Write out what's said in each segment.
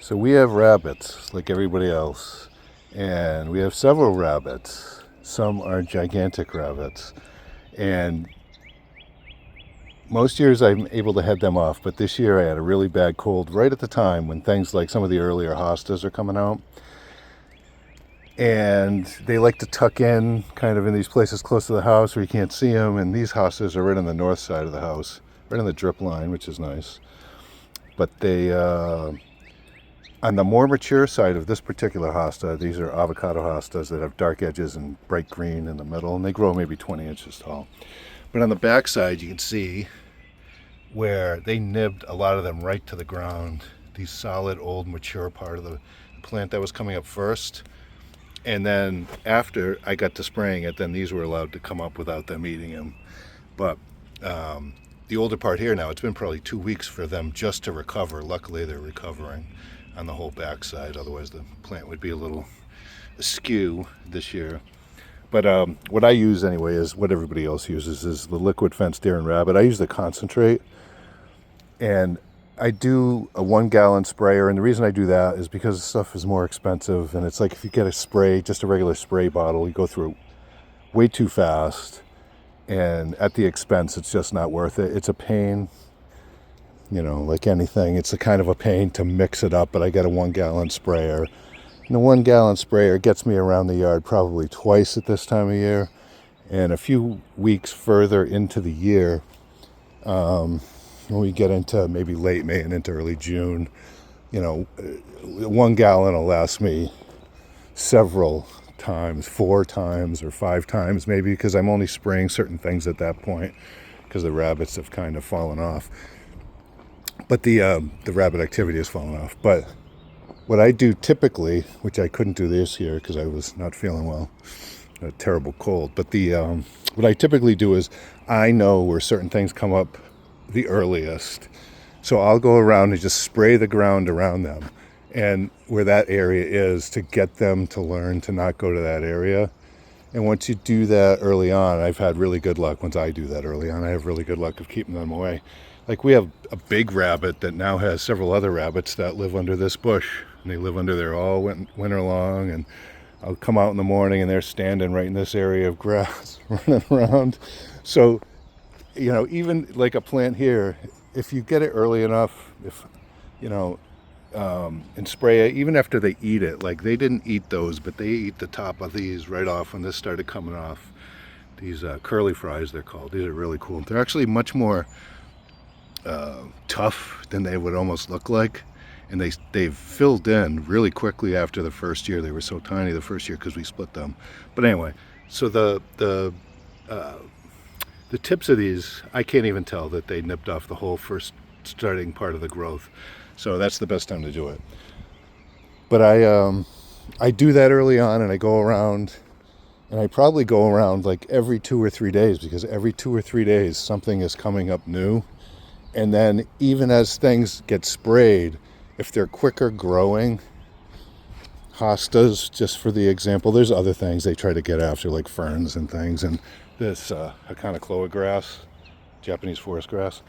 So we have rabbits like everybody else, and we have several rabbits. Some are gigantic rabbits, and most years I'm able to head them off, but this year I had a really bad cold right at the time when things like some of the earlier hostas are coming out. And they like to tuck in kind of in these places close to the house where you can't see them, and these hostas are right on the north side of the house, right on the drip line, which is nice. But they, on the more mature side of this particular hosta, these are avocado hostas that have dark edges and bright green in the middle, and they grow maybe 20 inches tall. But on the back side, you can see where they nibbed a lot of them right to the ground. These solid, old, mature part of the plant that was coming up first. And then after I got to spraying it, then these were allowed to come up without them eating them. But the older part here now, it's been probably 2 weeks for them just to recover. Luckily, they're recovering on the whole backside. Otherwise, the plant would be a little askew this year. But what I use anyway is what everybody else uses, is the liquid fenced deer and rabbit. I use the concentrate, and I do a 1 gallon sprayer, and the reason I do that is because the stuff is more expensive, and it's like if you get a spray, just a regular spray bottle, you go through it way too fast, and at the expense, it's just not worth it. It's a pain, like anything. It's a kind of a pain to mix it up, but I get a 1 gallon sprayer. And the 1 gallon sprayer gets me around the yard probably twice at this time of year, and a few weeks further into the year, when we get into maybe late May and into early June, 1 gallon will last me several times, 4 times or 5 times maybe, because I'm only spraying certain things at that point because the rabbits have kind of fallen off. But the rabbit activity has fallen off. But what I do typically, which I couldn't do this year because I was not feeling well, a terrible cold, but what I typically do is I know where certain things come up the earliest. So I'll go around and just spray the ground around them and where that area is, to get them to learn to not go to that area. And once you do that early on, I've had really good luck. Once I do that early on, I have really good luck of keeping them away. Like we have a big rabbit that now has several other rabbits that live under this bush, and they live under there all winter long. And I'll come out in the morning and they're standing right in this area of grass running around. So even like a plant here, if you get it early enough, and spray it, even after they eat it, like they didn't eat those, but they eat the top of these right off when this started coming off. These curly fries, they're called. These are really cool. They're actually much more tough than they would almost look like. And they've filled in really quickly after the first year. They were so tiny the first year because we split them. But anyway, so the tips of these, I can't even tell that they nipped off the whole first starting part of the growth. So that's the best time to do it. But I do that early on, and I go around, and I probably go around like every 2 or 3 days, because every 2 or 3 days something is coming up new. And then even as things get sprayed, if they're quicker growing, hostas, just for the example, there's other things they try to get after, like ferns and things, and this Aconocloa grass, Japanese forest grass,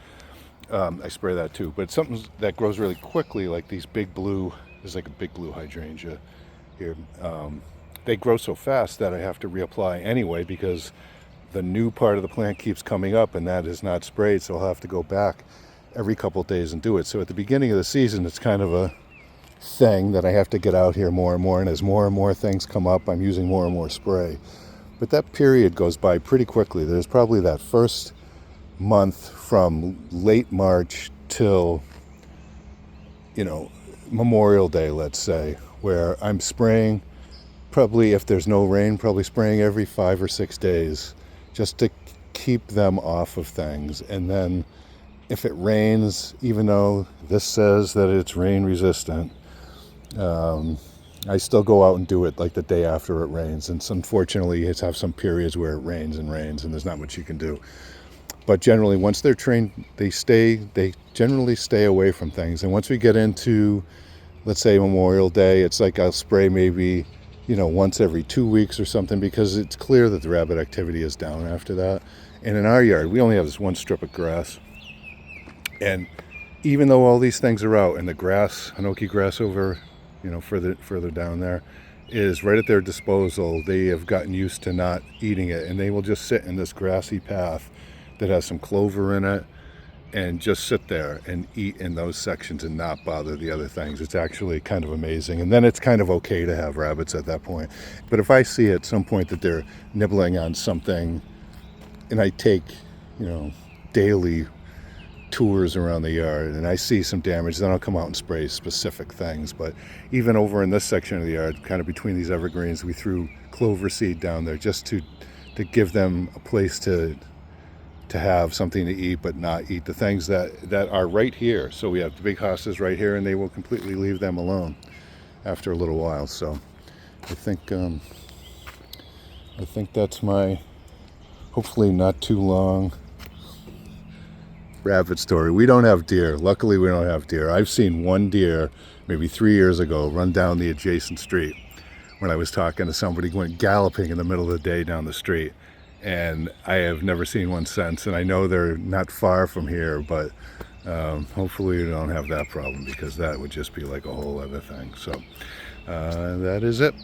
I spray that too. But something that grows really quickly, like these big blue, there's like a big blue hydrangea here, they grow so fast that I have to reapply anyway, because the new part of the plant keeps coming up and that is not sprayed, so I'll have to go back every couple of days and do it. So at the beginning of the season, it's kind of a thing that I have to get out here more and more, and as more and more things come up, I'm using more and more spray. But that period goes by pretty quickly. There's probably that first month from late March till Memorial Day, let's say, where I'm spraying, probably if there's no rain, probably spraying every 5 or 6 days just to keep them off of things. And then if it rains, even though this says that it's rain resistant, I still go out and do it like the day after it rains. And unfortunately, it's have some periods where it rains, and there's not much you can do. But generally, once they're trained, they generally stay away from things. And once we get into, let's say, Memorial Day, it's like I'll spray maybe, once every 2 weeks or something, because it's clear that the rabbit activity is down after that. And in our yard, we only have this one strip of grass. And even though all these things are out, and the grass, Hinoki grass over, further down there, is right at their disposal. They have gotten used to not eating it, and they will just sit in this grassy path that has some clover in it and just sit there and eat in those sections and not bother the other things. It's actually kind of amazing. And then it's kind of okay to have rabbits at that point. But if I see at some point that they're nibbling on something, and I take, daily tours around the yard and I see some damage, then I'll come out and spray specific things. But even over in this section of the yard, kind of between these evergreens, we threw clover seed down there just to give them a place to have something to eat, but not eat the things that are right here. So we have the big hostas right here, and they will completely leave them alone after a little while. So I think that's my hopefully not too long rabbit story. We don't have deer. Luckily, we don't have deer. I've seen one deer maybe 3 years ago run down the adjacent street when I was talking to somebody, went galloping in the middle of the day down the street. And I have never seen one since, and I know they're not far from here, but hopefully we don't have that problem, because that would just be like a whole other thing. So that is it.